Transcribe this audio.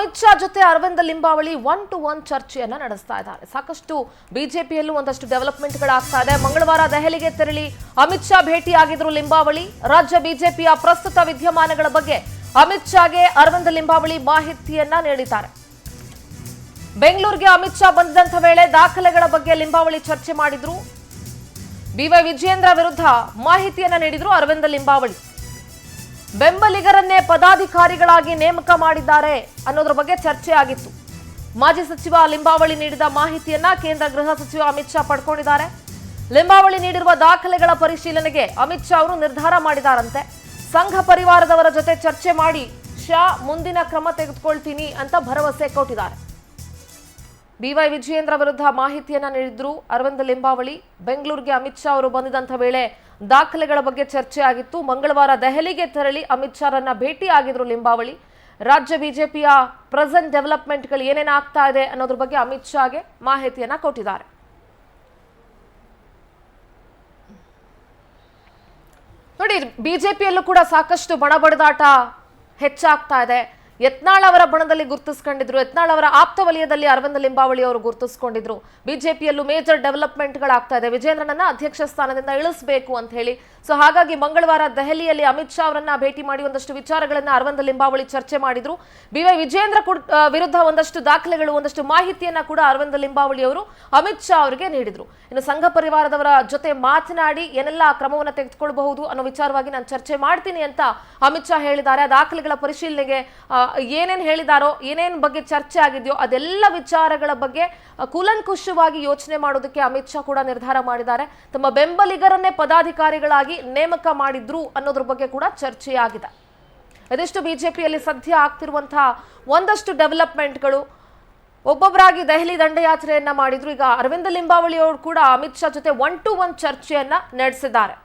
ಅಮಿತ್ ಶಾ ಜೊತೆ ಅರವಿಂದ ಲಿಂಬಾವಳಿ 1-to-1 ಚರ್ಚೆಯನ್ನ ನಡೆಸ್ತಾ ಇದ್ದಾರೆ. ಸಾಕಷ್ಟು ಬಿಜೆಪಿಯಲ್ಲೂ ಒಂದಷ್ಟು ಡೆವಲಪ್ಮೆಂಟ್ಗಳಾಗ್ತಾ ಇದೆ. ಮಂಗಳವಾರ ದೆಹಲಿಗೆ ತೆರಳಿ ಅಮಿತ್ ಶಾ ಭೇಟಿಯಾಗಿದ್ರು ಲಿಂಬಾವಳಿ. ರಾಜ್ಯ ಬಿಜೆಪಿಯ ಪ್ರಸ್ತುತ ವಿದ್ಯಮಾನಗಳ ಬಗ್ಗೆ ಅಮಿತ್ ಶಾಗೆ ಅರವಿಂದ ಲಿಂಬಾವಳಿ ಮಾಹಿತಿಯನ್ನ ನೀಡಿದ್ದಾರೆ. ಬೆಂಗಳೂರಿಗೆ ಅಮಿತ್ ಶಾ ಬಂದಂತ ವೇಳೆ ದಾಖಲೆಗಳ ಬಗ್ಗೆ ಲಿಂಬಾವಳಿ ಚರ್ಚೆ ಮಾಡಿದ್ರು. ಬಿವೈ ವಿಜಯೇಂದ್ರ ವಿರುದ್ಧ ಮಾಹಿತಿಯನ್ನ ನೀಡಿದ್ರು ಅರವಿಂದ ಲಿಂಬಾವಳಿ. ಬೆಂಬಲಿಗರನ್ನೇ ಪದಾಧಿಕಾರಿಗಳಾಗಿ ನೇಮಕ ಮಾಡಿದ್ದಾರೆ ಅನ್ನೋದ್ರ ಬಗ್ಗೆ ಚರ್ಚೆ ಆಗಿತ್ತು. ಮಾಜಿ ಸಚಿವ ಲಿಂಬಾವಳಿ ನೀಡಿದ ಮಾಹಿತಿಯನ್ನ ಕೇಂದ್ರ ಗೃಹ ಸಚಿವ ಅಮಿತ್ ಶಾ ಪಡ್ಕೊಂಡಿದ್ದಾರೆ. ಲಿಂಬಾವಳಿ ನೀಡಿರುವ ದಾಖಲೆಗಳ ಪರಿಶೀಲನೆಗೆ ಅಮಿತ್ ಶಾ ಅವರು ನಿರ್ಧಾರ ಮಾಡಿದಾರಂತೆ. ಸಂಘ ಪರಿವಾರದವರ ಜೊತೆ ಚರ್ಚೆ ಮಾಡಿ ಶಾ ಮುಂದಿನ ಕ್ರಮ ತೆಗೆದುಕೊಳ್ತೀನಿ ಅಂತ ಭರವಸೆ ಕೊಟ್ಟಿದ್ದಾರೆ. ಬಿವೈ ವಿಜಯೇಂದ್ರ ವಿರುದ್ಧ ಮಾಹಿತಿಯನ್ನ ನೀಡಿದ್ರು ಅರವಿಂದ ಲಿಂಬಾವಳಿ. ಬೆಂಗಳೂರಿಗೆ ಅಮಿತ್ ಶಾ ಅವರು ಬಂದಿದ್ದಂಥ ವೇಳೆ ದಾಖಲೆಗಳ ಬಗ್ಗೆ ಚರ್ಚೆ ಆಗಿತ್ತು. ಮಂಗಳವಾರ ದೆಹಲಿಗೆ ತೆರಳಿ ಅಮಿತ್ ಶಾರನ್ನ ಭೇಟಿ ಆಗಿದ್ರು ಲಿಂಬಾವಳಿ. ರಾಜ್ಯ ಬಿಜೆಪಿಯ ಪ್ರೆಸೆಂಟ್ ಡೆವಲಪ್ಮೆಂಟ್ಗಳು ಏನೇನಾಗ್ತಾ ಇದೆ ಅನ್ನೋದ್ರ ಬಗ್ಗೆ ಅಮಿತ್ ಶಾಗೆ ಮಾಹಿತಿಯನ್ನ ಕೊಟ್ಟಿದ್ದಾರೆ. ನೋಡಿ, ಬಿಜೆಪಿಯಲ್ಲೂ ಕೂಡ ಸಾಕಷ್ಟು ಬಣಬಡಿದಾಟ ಹೆಚ್ಚಾಗ್ತಾ ಇದೆ. ಯತ್ನಾಳ್ ಅವರ ಬಣದಲ್ಲಿ ಗುರುತಿಸಿಕೊಂಡಿದ್ರು. ಯತ್ನಾಳ್ ಅವರ ಆಪ್ತ ವಲಯದಲ್ಲಿ ಅರವಿಂದ ಲಿಂಬಾವಳಿ ಅವರು ಗುರುತಿಸಿಕೊಂಡಿದ್ರು. ಬಿಜೆಪಿಯಲ್ಲೂ ಮೇಜರ್ ಡೆವಲಪ್ಮೆಂಟ್ಗಳಾಗ್ತಾ ಇದೆ. ವಿಜೇಂದ್ರನನ್ನ ಅಧ್ಯಕ್ಷ ಸ್ಥಾನದಿಂದ ಇಳಿಸಬೇಕು ಅಂತ ಹೇಳಿ. ಸೊ ಹಾಗಾಗಿ ಮಂಗಳವಾರ ದೆಹಲಿಯಲ್ಲಿ ಅಮಿತ್ ಶಾ ಅವರನ್ನ ಭೇಟಿ ಮಾಡಿ ಒಂದಷ್ಟು ವಿಚಾರಗಳನ್ನ ಅರವಿಂದ ಲಿಂಬಾವಳಿ ಚರ್ಚೆ ಮಾಡಿದ್ರು. ಬಿವೈ ವಿಜೇಂದ್ರ ವಿರುದ್ಧ ಒಂದಷ್ಟು ದಾಖಲೆಗಳು, ಒಂದಷ್ಟು ಮಾಹಿತಿಯನ್ನ ಕೂಡ ಅರವಿಂದ ಲಿಂಬಾವಳಿ ಅವರು ಅಮಿತ್ ಶಾ ಅವರಿಗೆ ನೀಡಿದ್ರು. ಇನ್ನು ಸಂಘ ಪರಿವಾರದವರ ಜೊತೆ ಮಾತನಾಡಿ ಏನೆಲ್ಲ ಕ್ರಮವನ್ನು ತೆಗೆದುಕೊಳ್ಳಬಹುದು ಅನ್ನೋ ವಿಚಾರವಾಗಿ ನಾನು ಚರ್ಚೆ ಮಾಡ್ತೀನಿ ಅಂತ ಅಮಿತ್ ಶಾ ಹೇಳಿದ್ದಾರೆ. ದಾಖಲೆಗಳ ಪರಿಶೀಲನೆಗೆ ಏನೇನ್ ಹೇಳಿದಾರೋ, ಏನೇನ್ ಬಗ್ಗೆ ಚರ್ಚೆ ಆಗಿದೆಯೋ ಅದೆಲ್ಲ ವಿಚಾರಗಳ ಬಗ್ಗೆ ಕೂಲಂಕುಷವಾಗಿ ಯೋಚನೆ ಮಾಡೋದಕ್ಕೆ ಅಮಿತ್ ಶಾ ಕೂಡ ನಿರ್ಧಾರ ಮಾಡಿದ್ದಾರೆ. ತಮ್ಮ ಬೆಂಬಲಿಗರನ್ನೇ ಪದಾಧಿಕಾರಿಗಳಾಗಿ ನೇಮಕ ಮಾಡಿದ್ರು ಅನ್ನೋದ್ರ ಬಗ್ಗೆ ಕೂಡ ಚರ್ಚೆಯಾಗಿದೆ. ಇದಿಷ್ಟು ಬಿಜೆಪಿಯಲ್ಲಿ ಸದ್ಯ ಆಗ್ತಿರುವಂತಹ ಒಂದಷ್ಟು ಡೆವಲಪ್ಮೆಂಟ್ಗಳು. ಒಬ್ಬೊಬ್ಬರಾಗಿ ದೆಹಲಿ ದಂಡಯಾತ್ರೆಯನ್ನ ಮಾಡಿದ್ರು. ಈಗ ಅರವಿಂದ ಲಿಂಬಾವಳಿ ಅವರು ಕೂಡ ಅಮಿತ್ ಶಾ ಜೊತೆ 1-to-1 ಚರ್ಚೆಯನ್ನ ನಡೆಸಿದ್ದಾರೆ.